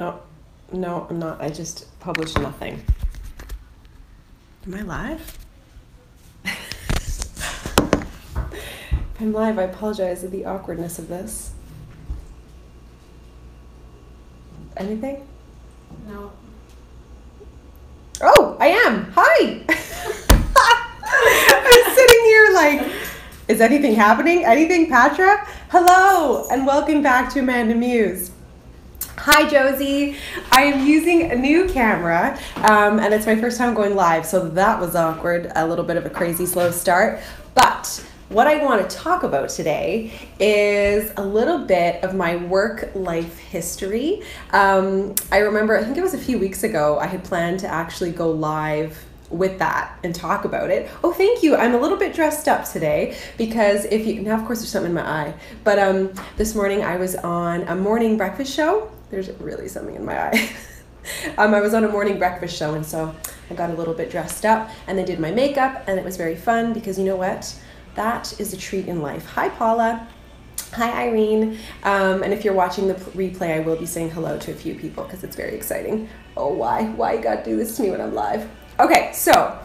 Oh, no, I'm not. I just published nothing. Am I live? If I'm live, I apologize for the awkwardness of this. Anything? No. Oh, I am. Hi. I'm sitting here like, is anything happening? Anything, Patra? Hello, and welcome back to AmandaMuse. Hi, Josie. I am using a new camera, and it's my first time going live, so that was awkward. A little bit of a crazy slow start. But what I want to talk about today is a little bit of my work-life history. I remember, I think it was a few weeks ago, I had planned to actually go live with that and talk about it. Oh, thank you. I'm a little bit dressed up today because now of course there's something in my eye, but this morning I was on a morning breakfast show. There's really something in my eye. I was on a morning breakfast show, and so I got a little bit dressed up and then did my makeup, and it was very fun because you know what? That is a treat in life. Hi, Paula. Hi, Irene. And if you're watching the replay, I will be saying hello to a few people because it's very exciting. Oh, why? Why you gotta do this to me when I'm live? Okay, so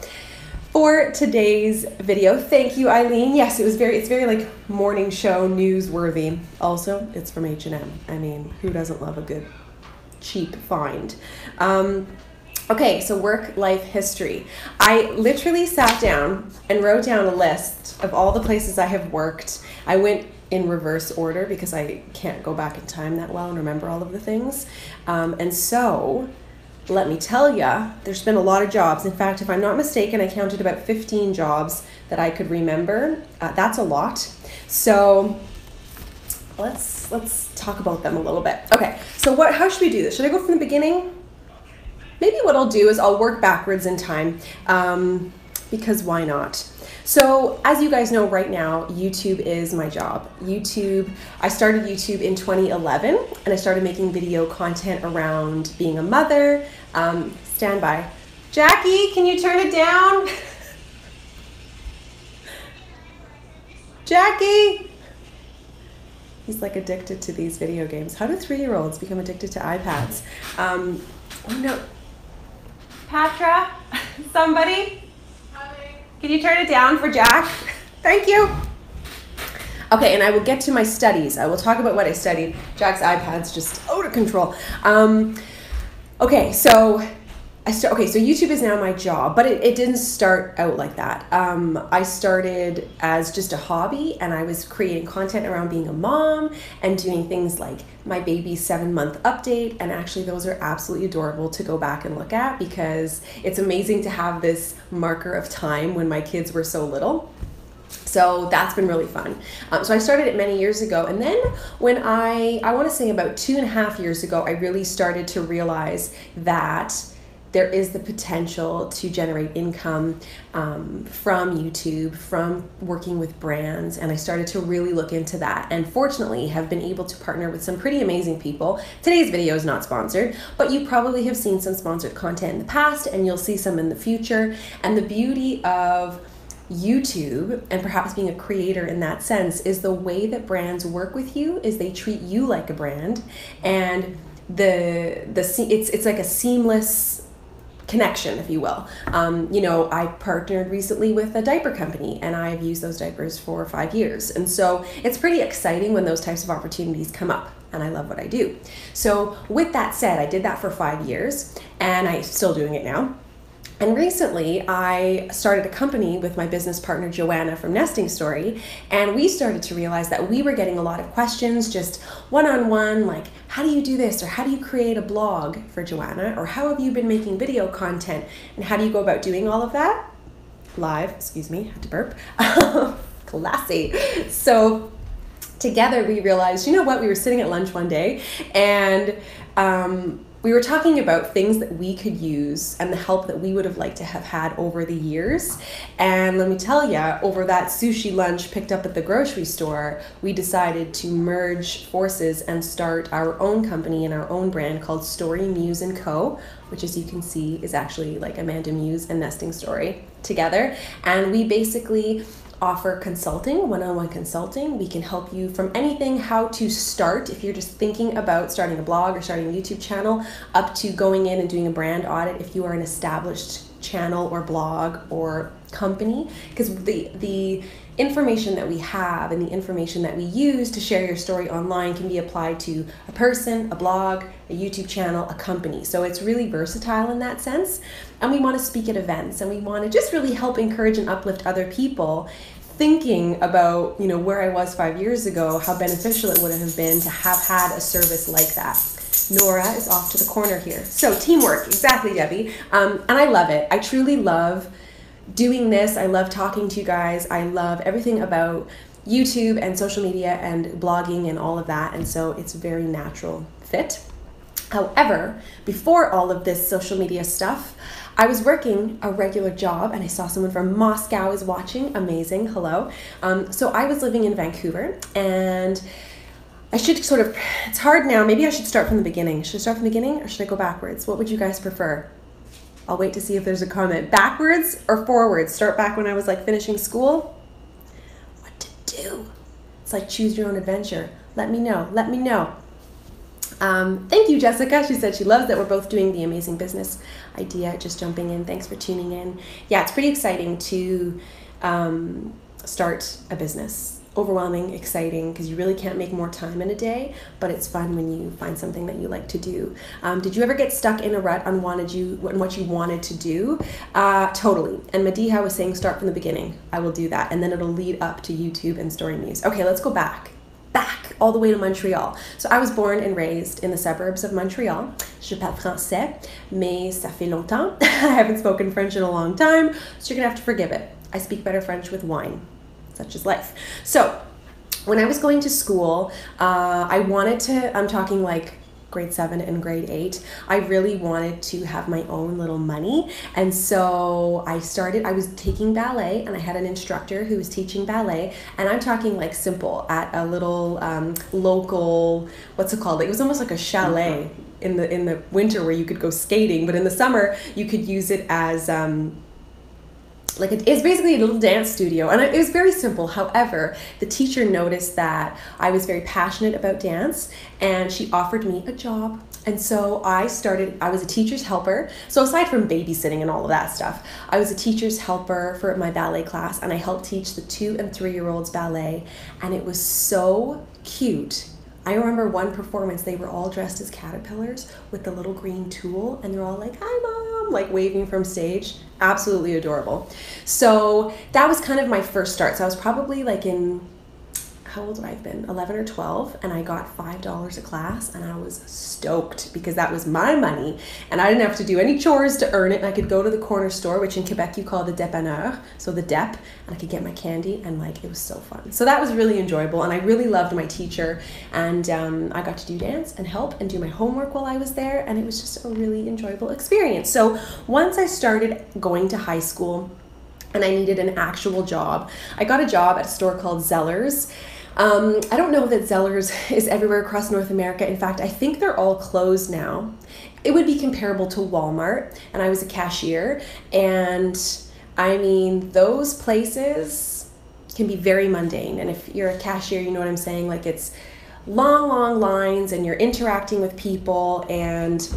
for today's video, thank you, Eileen. Yes, it's very like morning show newsworthy. Also, it's from H&M. I mean, who doesn't love a good cheap find? Okay, so work-life history. I literally sat down and wrote down a list of all the places I have worked. I went in reverse order because I can't go back in time that well and remember all of the things. And so, let me tell ya, there's been a lot of jobs. In fact, if I'm not mistaken, I counted about 15 jobs that I could remember. That's a lot. So, let's talk about them a little bit. Okay, so how should we do this? Should I go from the beginning? Maybe what I'll do is I'll work backwards in time, because why not? So as you guys know right now, YouTube is my job. I started YouTube in 2011, and I started making video content around being a mother. Stand by. Jackie, can you turn it down? Jackie! He's like addicted to these video games. How do 3-year-olds become addicted to iPads? Oh no. Patra, somebody? Can you turn it down for Jack? Thank you. Okay, and I will get to my studies. I will talk about what I studied. Jack's iPad's just out of control. Okay, so YouTube is now my job, but it didn't start out like that. I started as just a hobby, and I was creating content around being a mom and doing things like my baby's 7-month update, and actually those are absolutely adorable to go back and look at because it's amazing to have this marker of time when my kids were so little. So that's been really fun. So I started it many years ago, and then when I want to say about 2.5 years ago, I really started to realize that there is the potential to generate income from YouTube, from working with brands, and I started to really look into that, and fortunately have been able to partner with some pretty amazing people. Today's video is not sponsored, but you probably have seen some sponsored content in the past, and you'll see some in the future. And the beauty of YouTube, and perhaps being a creator in that sense, is the way that brands work with you is they treat you like a brand, and it's like a seamless connection, if you will. I partnered recently with a diaper company, and I've used those diapers for 5 years. And so it's pretty exciting when those types of opportunities come up, and I love what I do. So with that said, I did that for 5 years, and I'm still doing it now. And recently, I started a company with my business partner, Joanna from Nesting Story, and we started to realize that we were getting a lot of questions, just one-on-one, like, how do you do this? Or how do you create a blog for Joanna? Or how have you been making video content? And how do you go about doing all of that? Live, excuse me, had to burp. Classy. So together we realized, you know what? We were sitting at lunch one day, and we were talking about things that we could use and the help that we would have liked to have had over the years. And let me tell you, over that sushi lunch picked up at the grocery store, we decided to merge forces and start our own company and our own brand called STORYTIME & Co. which as you can see is actually like AmandaMuse and Nesting Story together. And we basically offer consulting, one-on-one consulting. We can help you from anything, how to start if you're just thinking about starting a blog or starting a YouTube channel, up to going in and doing a brand audit if you are an established channel or blog or company, because the information that we have and the information that we use to share your story online can be applied to a person, a blog, a YouTube channel, a company. So it's really versatile in that sense. And we want to speak at events, and we want to just really help encourage and uplift other people thinking about, you know, where I was 5 years ago, how beneficial it would have been to have had a service like that. Nora is off to the corner here. So teamwork, exactly, Debbie. And I love it. I truly love doing this. I love talking to you guys. I love everything about YouTube and social media and blogging and all of that. And so it's a very natural fit. However, before all of this social media stuff, I was working a regular job, and I saw someone from Moscow is watching. Amazing. Hello. So I was living in Vancouver, and I should sort of, it's hard now. Maybe I should start from the beginning. Should I start from the beginning, or should I go backwards? What would you guys prefer? I'll wait to see if there's a comment. Backwards or forwards? Start back when I was like finishing school? What to do? It's like choose your own adventure. Let me know. Let me know. Thank you, Jessica. She said she loves that we're both doing the amazing business idea. Just jumping in. Thanks for tuning in. Yeah, it's pretty exciting to start a business. Overwhelming, exciting, because you really can't make more time in a day, but it's fun when you find something that you like to do. Did you ever get stuck in a rut on what you wanted to do? Totally. And Madiha was saying start from the beginning. I will do that, and then it'll lead up to YouTube and StoryMuse. Okay, let's go back all the way to Montreal. So I was born and raised in the suburbs of Montreal. Je parle français, mais ça fait longtemps. I haven't spoken French in a long time, so you're gonna have to forgive it. I speak better French with wine. Such is life. So when I was going to school, I wanted to, I'm talking like grade 7 and grade 8, I really wanted to have my own little money. And so I was taking ballet, and I had an instructor who was teaching ballet, and I'm talking like simple at a little local, what's it called? It was almost like a chalet in the winter where you could go skating, but in the summer you could use it as it's basically a little dance studio, and it was very simple. However, the teacher noticed that I was very passionate about dance, and she offered me a job. And so I was a teacher's helper. So aside from babysitting and all of that stuff, I was a teacher's helper for my ballet class, and I helped teach the 2- and 3-year-olds ballet, and it was so cute. I remember one performance, they were all dressed as caterpillars with the little green tool, and they're all like, "Hi, Mom," like waving from stage. Absolutely adorable. So that was kind of my first start. So I was probably like in, how old would I have been? 11 or 12, and I got $5 a class, and I was stoked because that was my money, and I didn't have to do any chores to earn it. And I could go to the corner store, which in Quebec you call the dépanneur, so the dep, and I could get my candy, and like it was so fun. So that was really enjoyable, and I really loved my teacher, and I got to do dance and help and do my homework while I was there, and it was just a really enjoyable experience. So once I started going to high school and I needed an actual job, I got a job at a store called Zellers. I don't know that Zellers is everywhere across North America. In fact, I think they're all closed now. It would be comparable to Walmart, and I was a cashier, and I mean, those places can be very mundane, and if you're a cashier, you know what I'm saying, like it's long lines, and you're interacting with people, and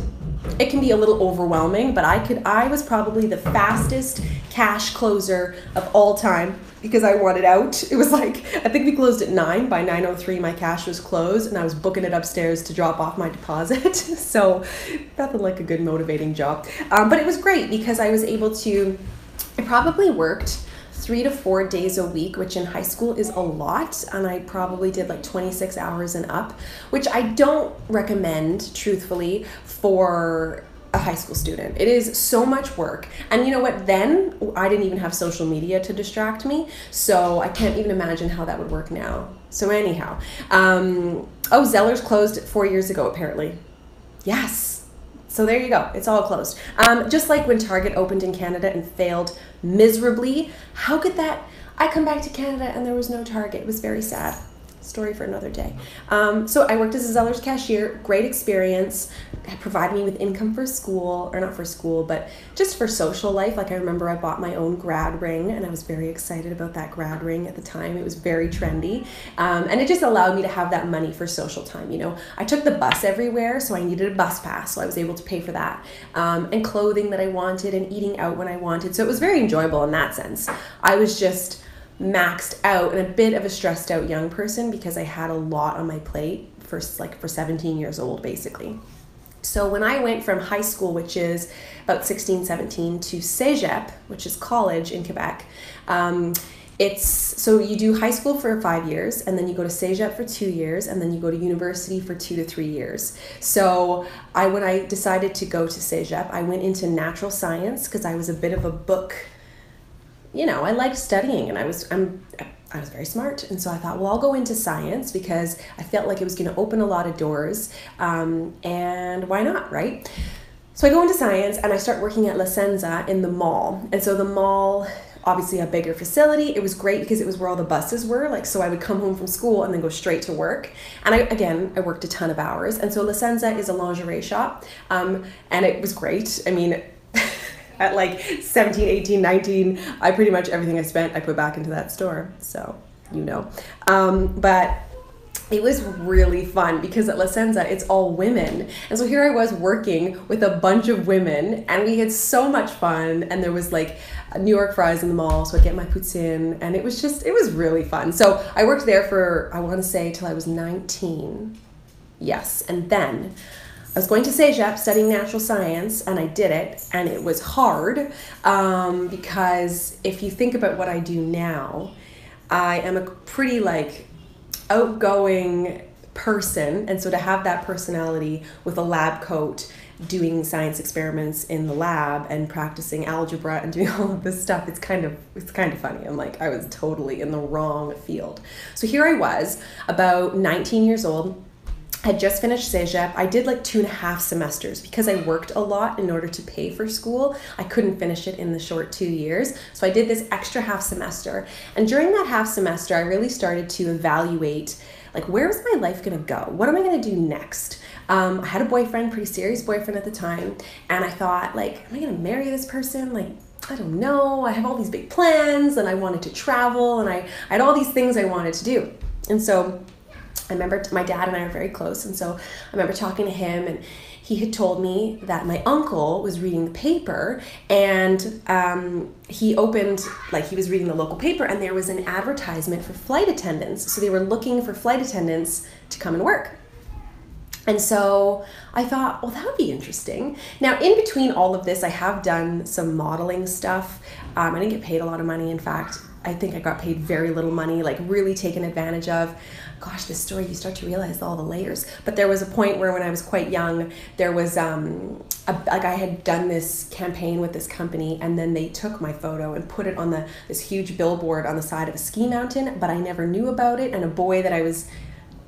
it can be a little overwhelming, but I was probably the fastest cash closer of all time because I wanted out. It was like, I think we closed at 9. By 9:03, my cash was closed, and I was booking it upstairs to drop off my deposit. So nothing like a good motivating job. But it was great because I was able to, I probably worked 3 to 4 days a week, which in high school is a lot, and I probably did like 26 hours and up, which I don't recommend, truthfully, for a high school student. It is so much work. And you know what, then I didn't even have social media to distract me, so I can't even imagine how that would work now. So anyhow, oh, Zellers closed 4 years ago apparently. Yes. So there you go, it's all closed. Just like when Target opened in Canada and failed miserably. How could that, I come back to Canada and there was no Target. It was very sad. story for another day. So I worked as a Zeller's cashier, great experience, it provided me with income for school, or not for school, but just for social life. Like I remember I bought my own grad ring and I was very excited about that grad ring at the time. It was very trendy. And it just allowed me to have that money for social time. You know, I took the bus everywhere, so I needed a bus pass, so I was able to pay for that. And clothing that I wanted and eating out when I wanted. So it was very enjoyable in that sense. I was just maxed out and a bit of a stressed out young person because I had a lot on my plate for 17 years old, basically. So when I went from high school, which is about 16, 17, to Cégep, which is college in Quebec, so you do high school for 5 years, and then you go to Cégep for 2 years, and then you go to university for 2 to 3 years. So when I decided to go to Cégep, I went into natural science because I was a bit of a book, you know, I liked studying, and I was very smart, and so I thought, well, I'll go into science because I felt like it was going to open a lot of doors, and why not, right? So I go into science, and I start working at La Senza in the mall, and so the mall, obviously a bigger facility. It was great because it was where all the buses were, like, so I would come home from school and then go straight to work, and I worked a ton of hours, and so La Senza is a lingerie shop, and it was great. I mean, at like 17, 18, 19, I pretty much everything I spent, I put back into that store. So, you know. But it was really fun because at La Senza, it's all women. And so here I was working with a bunch of women, and we had so much fun. And there was like New York fries in the mall, so I'd get my poutine, and it was really fun. So I worked there for, I want to say, till I was 19. Yes. And then I was going to Cégep studying natural science, and I did it, and it was hard because if you think about what I do now, I am a pretty like outgoing person, and so to have that personality with a lab coat, doing science experiments in the lab and practicing algebra and doing all of this stuff, it's kind of funny. I'm like, I was totally in the wrong field. So here I was, about 19 years old. Had just finished Cégep. I did like 2.5 semesters because I worked a lot in order to pay for school. I couldn't finish it in the short 2 years. So I did this extra half semester. And during that half semester, I really started to evaluate, like, where is my life gonna go? What am I gonna do next? I had a boyfriend, pretty serious boyfriend at the time. And I thought, like, am I gonna marry this person? Like, I don't know. I have all these big plans, and I wanted to travel, and I had all these things I wanted to do. And so I remember my dad and I are very close, and so I remember talking to him, and he had told me that my uncle was reading the paper, and he was reading the local paper, and there was an advertisement for flight attendants. So they were looking for flight attendants to come and work. And so I thought, well, that would be interesting. Now, in between all of this, I have done some modeling stuff. I didn't get paid a lot of money. In fact, I think I got paid very little money, like really taken advantage of. Gosh, this story, you start to realize all the layers. But there was a point where when I was quite young, there was, I had done this campaign with this company, and then they took my photo and put it on this huge billboard on the side of a ski mountain, but I never knew about it. And a boy that I was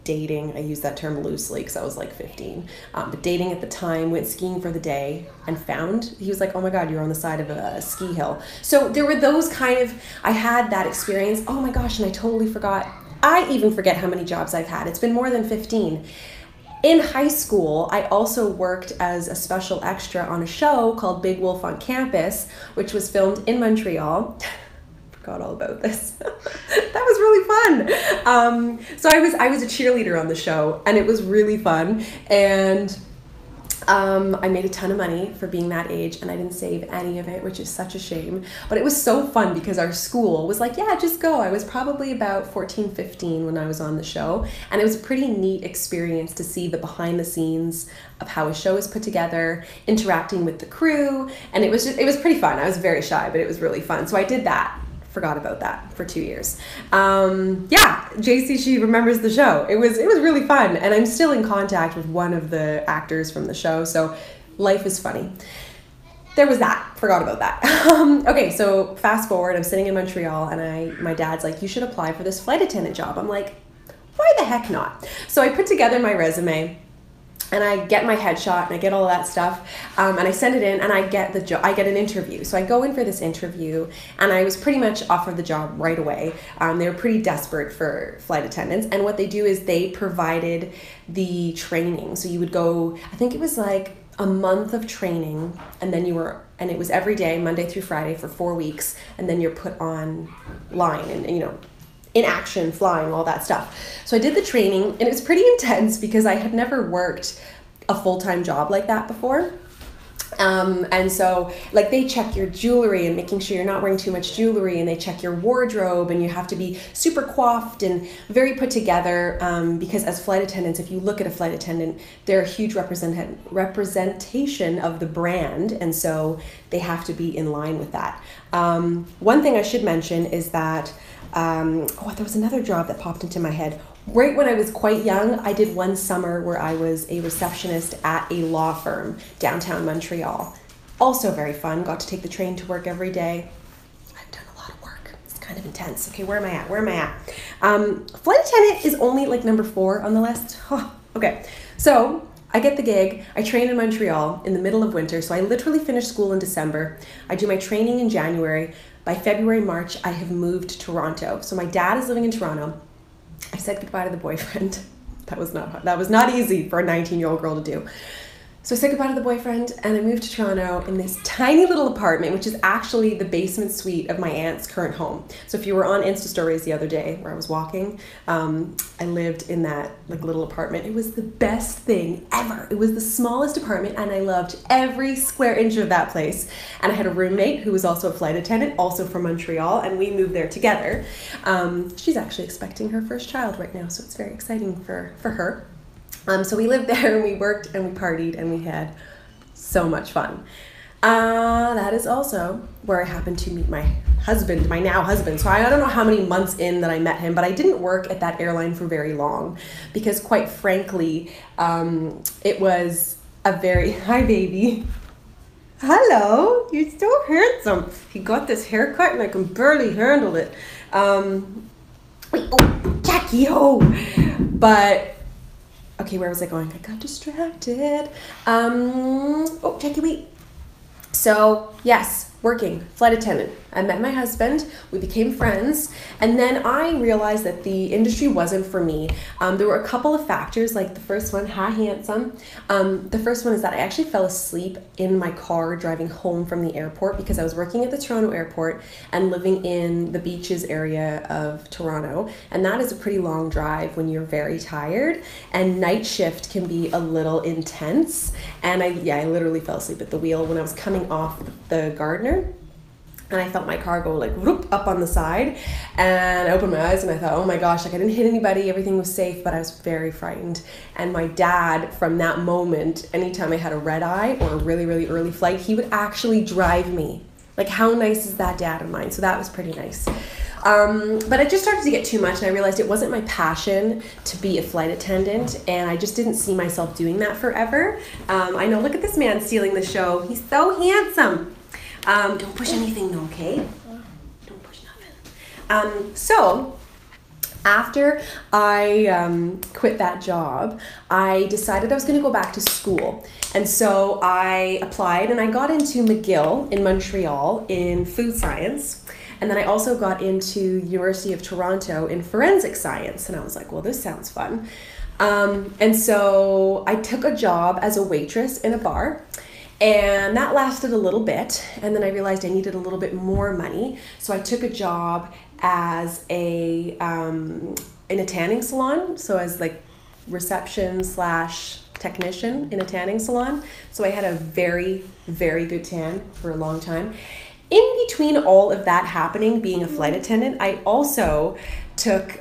dating, I use that term loosely because I was like 15, but dating at the time, went skiing for the day and he was like, oh my God, you're on the side of a ski hill. So there were those I had that experience. Oh my gosh, and I totally forgot. I even forget how many jobs I've had. It's been more than 15. In high school, I also worked as a special extra on a show called Big Wolf on Campus, which was filmed in Montreal. Forgot all about this. That was really fun. So I was a cheerleader on the show, and it was really fun. And I made a ton of money for being that age, and I didn't save any of it, which is such a shame. But it was so fun because our school was like, yeah, just go. I was probably about 14, 15 when I was on the show, and it was a pretty neat experience to see the behind the scenes of how a show is put together, interacting with the crew, and it was pretty fun. I was very shy, but it was really fun. So I did that. Forgot about that for 2 years. Yeah, JC, she remembers the show. It was really fun, and I'm still in contact with one of the actors from the show, so life is funny. There was that. Forgot about that. Okay, so fast forward, I'm sitting in Montreal, and my dad's like, you should apply for this flight attendant job. I'm like, why the heck not? So I put together my resume, and I get my headshot and I get all of that stuff, and I send it in, and I get an interview. So I go in for this interview, and I was pretty much offered the job right away. They were pretty desperate for flight attendants, and what they do is they provided the training. So you would go, I think it was like a month of training, and then and it was every day, Monday through Friday for 4 weeks, and then you're put on line and in action, flying, all that stuff. So I did the training, and it was pretty intense because I had never worked a full-time job like that before. And so like they check your jewelry and making sure you're not wearing too much jewelry, and they check your wardrobe, and you have to be super coiffed and very put together, because as flight attendants, if you look at a flight attendant, they're a huge representation of the brand, and so they have to be in line with that. One thing I should mention is that there was another job that popped into my head. Right when I was quite young, I did one summer where I was a receptionist at a law firm downtown Montreal. Also very fun. Got to take the train to work every day. I've done a lot of work. It's kind of intense. Okay, where am I at? Flight attendant is only like number 4 on the list. Oh, okay, so I get the gig. I train in Montreal in the middle of winter. So I literally finish school in December. I do my training in January. By February, March, I have moved to Toronto. So my dad is living in Toronto. I said goodbye to the boyfriend. That was not easy for a 19-year-old girl to do. So I said goodbye to the boyfriend, and I moved to Toronto in this tiny little apartment, which is actually the basement suite of my aunt's current home. So if you were on Insta stories the other day where I was walking, I lived in that like little apartment. It was the best thing ever. It was the smallest apartment, and I loved every square inch of that place. And I had a roommate who was also a flight attendant, also from Montreal, and we moved there together. She's actually expecting her first child right now, so it's very exciting for her. So we lived there, and we worked, and we partied, and we had so much fun. That is also where I happened to meet my husband, my now husband. So I don't know how many months in that I met him, but I didn't work at that airline for very long because, quite frankly, it was a very, hi baby. Hello, you're so handsome. He got this haircut and I can barely handle it. Wait, oh, Jackie, oh. But, okay, where was I going? I got distracted. Oh, Jackie, wait. So, yes, working, flight attendant. I met my husband, we became friends, and then I realized that the industry wasn't for me. There were a couple of factors, like the first one, hi handsome. The first one is that I actually fell asleep in my car driving home from the airport because I was working at the Toronto airport and living in the beaches area of Toronto, and that is a pretty long drive when you're very tired, and night shift can be a little intense, and I literally fell asleep at the wheel when I was coming off the Gardner. And I felt my car go like whoop up on the side, and I opened my eyes and I thought, oh my gosh, like I didn't hit anybody, everything was safe, but I was very frightened. And my dad, from that moment, anytime I had a red eye or a really, really early flight, he would actually drive me. Like, how nice is that dad of mine? So that was pretty nice. But it just started to get too much, and I realized it wasn't my passion to be a flight attendant, and I just didn't see myself doing that forever. I know, look at this man stealing the show. He's so handsome. Don't push anything though, okay? Don't push nothing. So after I quit that job, I decided I was going to go back to school. And so I applied and I got into McGill in Montreal in food science. And then I also got into University of Toronto in forensic science. And I was like, well, this sounds fun. And so I took a job as a waitress in a bar. And that lasted a little bit, and then I realized I needed a little bit more money, so I took a job as in a tanning salon, so as like reception / technician in a tanning salon. So I had a very, very good tan for a long time. In between all of that happening, being a flight attendant, I also took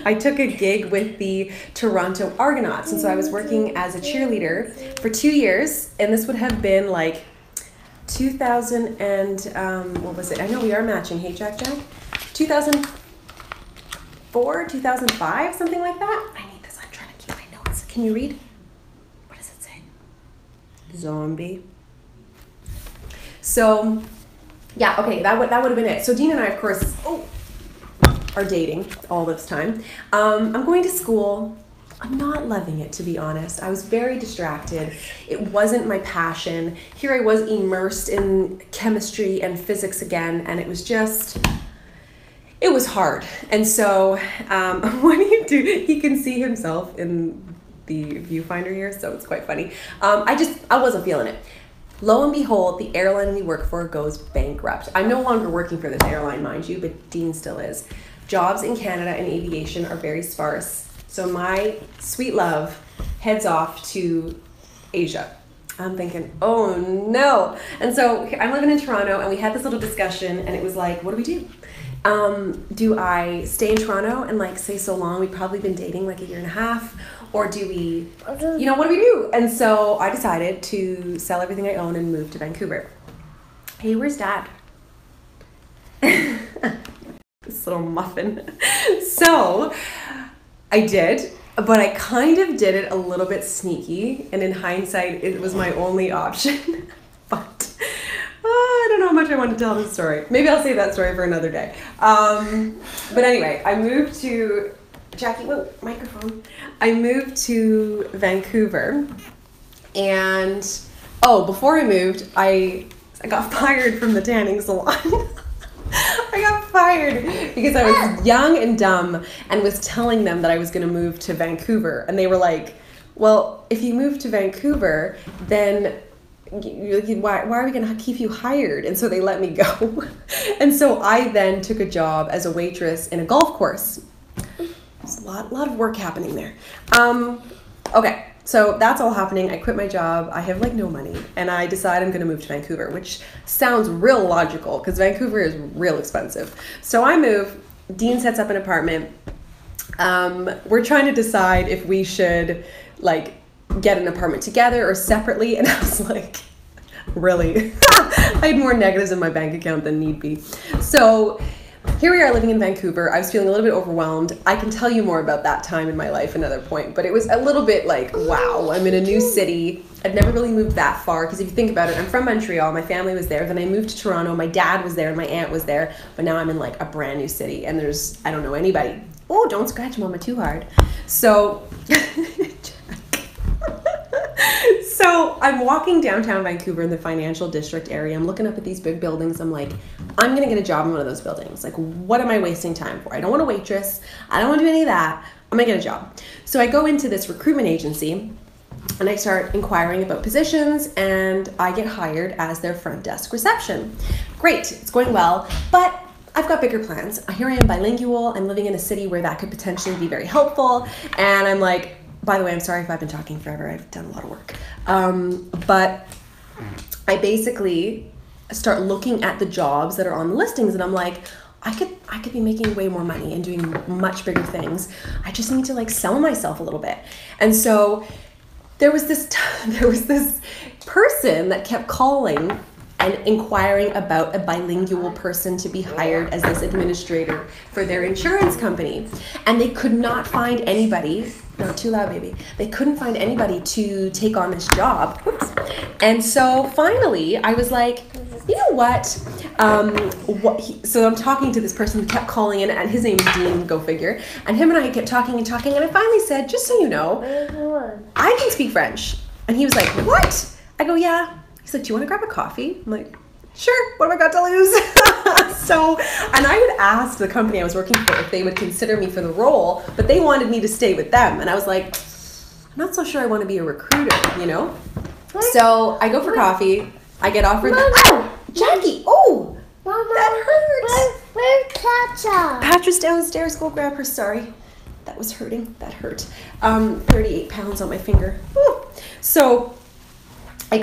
I took a gig with the Toronto Argonauts, and so I was working as a cheerleader for 2 years, and this would have been like 2000 and what was it? I know we are matching. Hey, Jack. 2004, 2005, something like that. I need this. I'm trying to keep my notes. Can you read? What does it say? Zombie. So, yeah, okay, that would have been it. So Dean and I, of course, are dating all this time. I'm going to school. I'm not loving it, to be honest. I was very distracted. It wasn't my passion. Here I was immersed in chemistry and physics again, and it was hard. And so what do you do? He can see himself in the viewfinder here, so it's quite funny. I wasn't feeling it. Lo and behold, the airline we work for goes bankrupt. I'm no longer working for this airline, mind you, but Dean still is. Jobs in Canada in aviation are very sparse. So my sweet love heads off to Asia. I'm thinking, oh no. And so I'm living in Toronto, and we had this little discussion, and it was like, what do we do? Do I stay in Toronto and like say so long? We've probably been dating like a year and a half. Or do we, what do we do? And so I decided to sell everything I own and move to Vancouver. Hey, where's Dad? This little muffin. So I did, but I kind of did it a little bit sneaky. And in hindsight, it was my only option. But I don't know how much I want to tell this story. Maybe I'll save that story for another day. But anyway, I moved to, Jackie, whoa, microphone. I moved to Vancouver, and before I moved, I got fired from the tanning salon. I got fired because I was young and dumb and was telling them that I was going to move to Vancouver, and they were like, well, if you move to Vancouver, then why are we going to keep you hired? And so they let me go. And so I then took a job as a waitress in a golf course. There's a lot of work happening there. Okay, so that's all happening. I quit my job. I have like no money, and I decide I'm going to move to Vancouver, which sounds real logical because Vancouver is real expensive. So I move. Dean sets up an apartment. We're trying to decide if we should like get an apartment together or separately, and I was like, really? I had more negatives in my bank account than need be. So here we are living in Vancouver. I was feeling a little bit overwhelmed. I can tell you more about that time in my life another point, but it was a little bit like, wow, I'm in a new city. I've never really moved that far, because if you think about it, I'm from Montreal, my family was there, then I moved to Toronto, my dad was there, and my aunt was there, but now I'm in like a brand new city, and I don't know anybody. Oh, don't scratch Mama too hard. So, so I'm walking downtown Vancouver in the financial district area. I'm looking up at these big buildings. I'm like, I'm going to get a job in one of those buildings. Like, what am I wasting time for? I don't want to waitress. I don't want to do any of that. I'm going to get a job. So I go into this recruitment agency and I start inquiring about positions, and I get hired as their front desk reception. Great. It's going well, but I've got bigger plans. Here I am, bilingual. I'm living in a city where that could potentially be very helpful. And I'm like, by the way, I'm sorry if I've been talking forever. I've done a lot of work. But I basically start looking at the jobs that are on the listings, and I'm like, I could be making way more money and doing much bigger things. I just need to like sell myself a little bit. And so there was this person that kept calling and inquiring about a bilingual person to be hired as this administrator for their insurance company. And they could not find anybody, no, too loud, baby. They couldn't find anybody to take on this job. Whoops. And so finally, I was like, you know what? So I'm talking to this person who kept calling in, and his name is Dean, go figure. And him and I kept talking, and I finally said, just so you know, I can speak French. And he was like, what? I go, yeah. He's like, do you want to grab a coffee? I'm like, sure, what have I got to lose? So, and I had asked the company I was working for if they would consider me for the role, but they wanted me to stay with them. And I was like, I'm not so sure I want to be a recruiter, you know? So I go for coffee. I get offered, oh, Jackie, oh, Mama, that hurts. Where's Patra? Patra's downstairs, go grab her, sorry. That was hurting, that hurt. 38 pounds on my finger. Woo. So I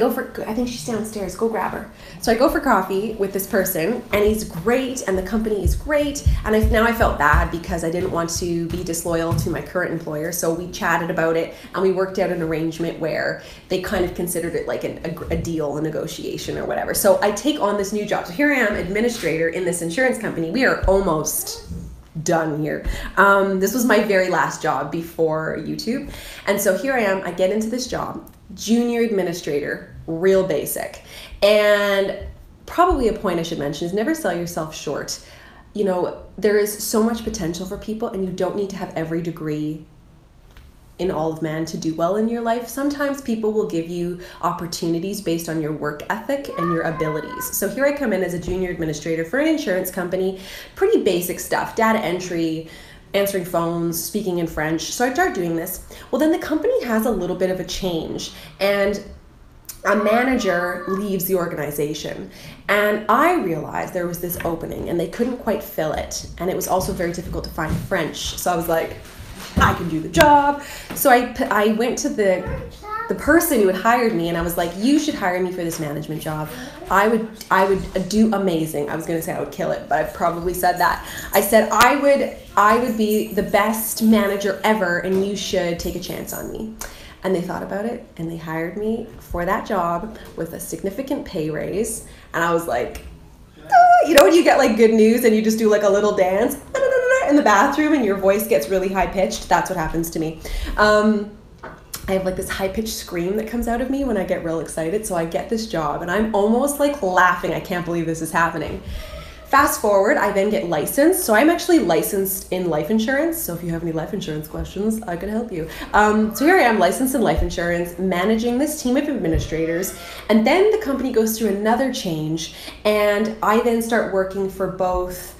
think she's downstairs, go grab her. So I go for coffee with this person, and he's great, and the company is great, and now I felt bad because I didn't want to be disloyal to my current employer, so we chatted about it, and we worked out an arrangement where they kind of considered it like a deal, a negotiation or whatever. So I take on this new job. So here I am, administrator in this insurance company. We are almost done here. This was my very last job before YouTube, and so here I am, I get into this job, junior administrator, real basic. And probably a point I should mention is never sell yourself short. You know, there is so much potential for people, and you don't need to have every degree in all of man to do well in your life, sometimes people will give you opportunities based on your work ethic and your abilities. So here I come in as a junior administrator for an insurance company, pretty basic stuff, data entry, answering phones, speaking in French. So I start doing this. Well, then the company has a little bit of a change, and a manager leaves the organization. And I realized there was this opening and they couldn't quite fill it. And it was also very difficult to find French. So I was like, I can do the job. So I went to the person who had hired me and I was like, you should hire me for this management job. I would do amazing. I was going to say I would kill it, but I probably said that. I said I would be the best manager ever and you should take a chance on me. And they thought about it and they hired me for that job with a significant pay raise. And I was like, oh, you know when you get like good news and you just do like a little dance in the bathroom and your voice gets really high pitched? That's what happens to me. I have like this high pitched scream that comes out of me when I get real excited. So I get this job and I'm almost like laughing. I can't believe this is happening. Fast forward, I then get licensed. So I'm actually licensed in life insurance. So if you have any life insurance questions, I can help you. So here I am, licensed in life insurance, managing this team of administrators. And then the company goes through another change. And I then start working for both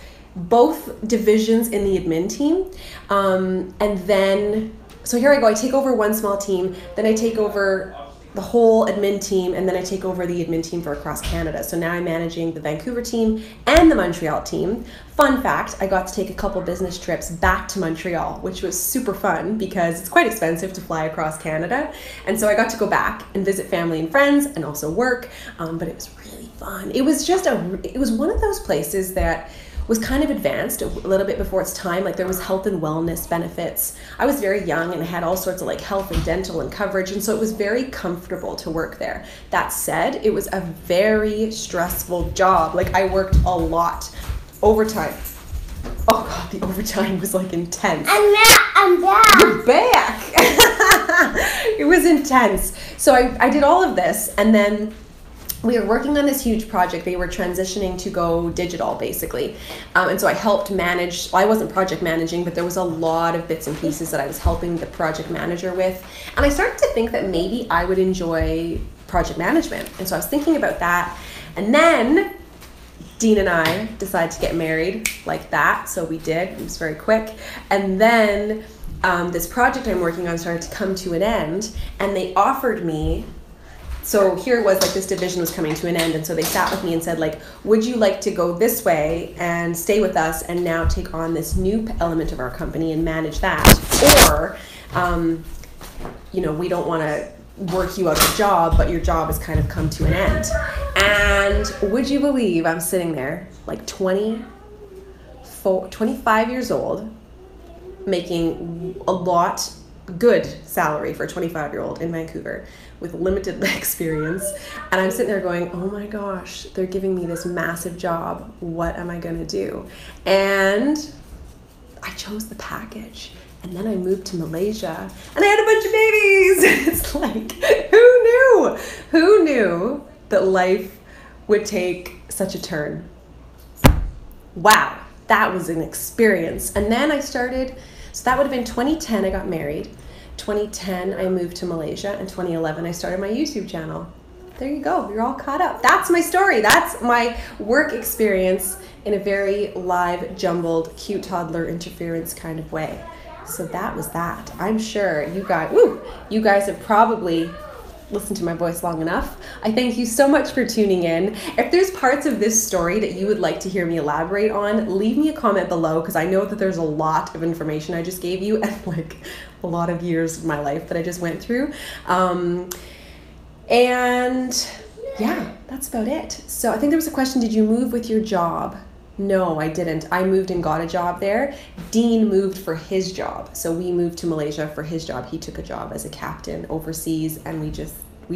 divisions in the admin team. And then, so here I go, I take over one small team, then I take over the whole admin team, and then I take over the admin team for across Canada. So now I'm managing the Vancouver team and the Montreal team. Fun fact, I got to take a couple business trips back to Montreal, which was super fun because it's quite expensive to fly across Canada. And so I got to go back and visit family and friends and also work, but it was really fun. It was just it was one of those places that was kind of advanced a little bit before its time. Like there was health and wellness benefits. I was very young and had all sorts of like health and dental and coverage. And so it was very comfortable to work there. That said, it was a very stressful job. Like I worked a lot. Overtime. Oh God, the overtime was like intense. I'm back. You're back. It was intense. So I did all of this and then we were working on this huge project. They were transitioning to go digital, basically. And so I helped manage, well, I wasn't project managing, but there was a lot of bits and pieces that I was helping the project manager with. And I started to think that maybe I would enjoy project management. And so I was thinking about that. And then Dean and I decided to get married like that. So we did, it was very quick. And then this project I'm working on started to come to an end and they offered me, so here it was like this division was coming to an end and so they sat with me and said like, would you like to go this way and stay with us and now take on this new element of our company and manage that? Or, you know, we don't want to work you out of a job, but your job has kind of come to an end. And would you believe I'm sitting there like 25 years old, making a lot good salary for a 25-year-old in Vancouver with limited experience. And I'm sitting there going, oh my gosh, they're giving me this massive job. What am I gonna do? And I chose the package. And then I moved to Malaysia and I had a bunch of babies. It's like, who knew? Who knew that life would take such a turn? Wow, that was an experience. And then I started, so that would have been 2010, I got married. 2010, I moved to Malaysia, and 2011, I started my YouTube channel. There you go, you're all caught up. That's my story. That's my work experience in a very live, jumbled, cute toddler interference kind of way. So that was that. I'm sure you guys have probably listened to my voice long enough. I thank you so much for tuning in. If there's parts of this story that you would like to hear me elaborate on, leave me a comment below because I know that there's a lot of information I just gave you and like a lot of years of my life that I just went through. And yeah, that's about it. So I think there was a question, did you move with your job? No, I didn't. I moved and got a job there. Dean moved for his job. So we moved to Malaysia for his job. He took a job as a captain overseas and we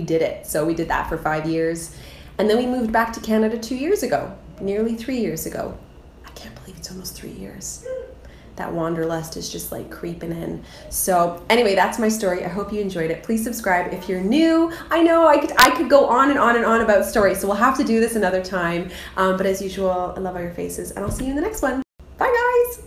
did it. So we did that for 5 years. And then we moved back to Canada 2 years ago, nearly 3 years ago. I can't believe it's almost 3 years. That wanderlust is just like creeping in. So anyway, that's my story. I hope you enjoyed it. Please subscribe if you're new. I know I could go on and on and on about stories, so we'll have to do this another time. But as usual, I love all your faces and I'll see you in the next one. Bye guys.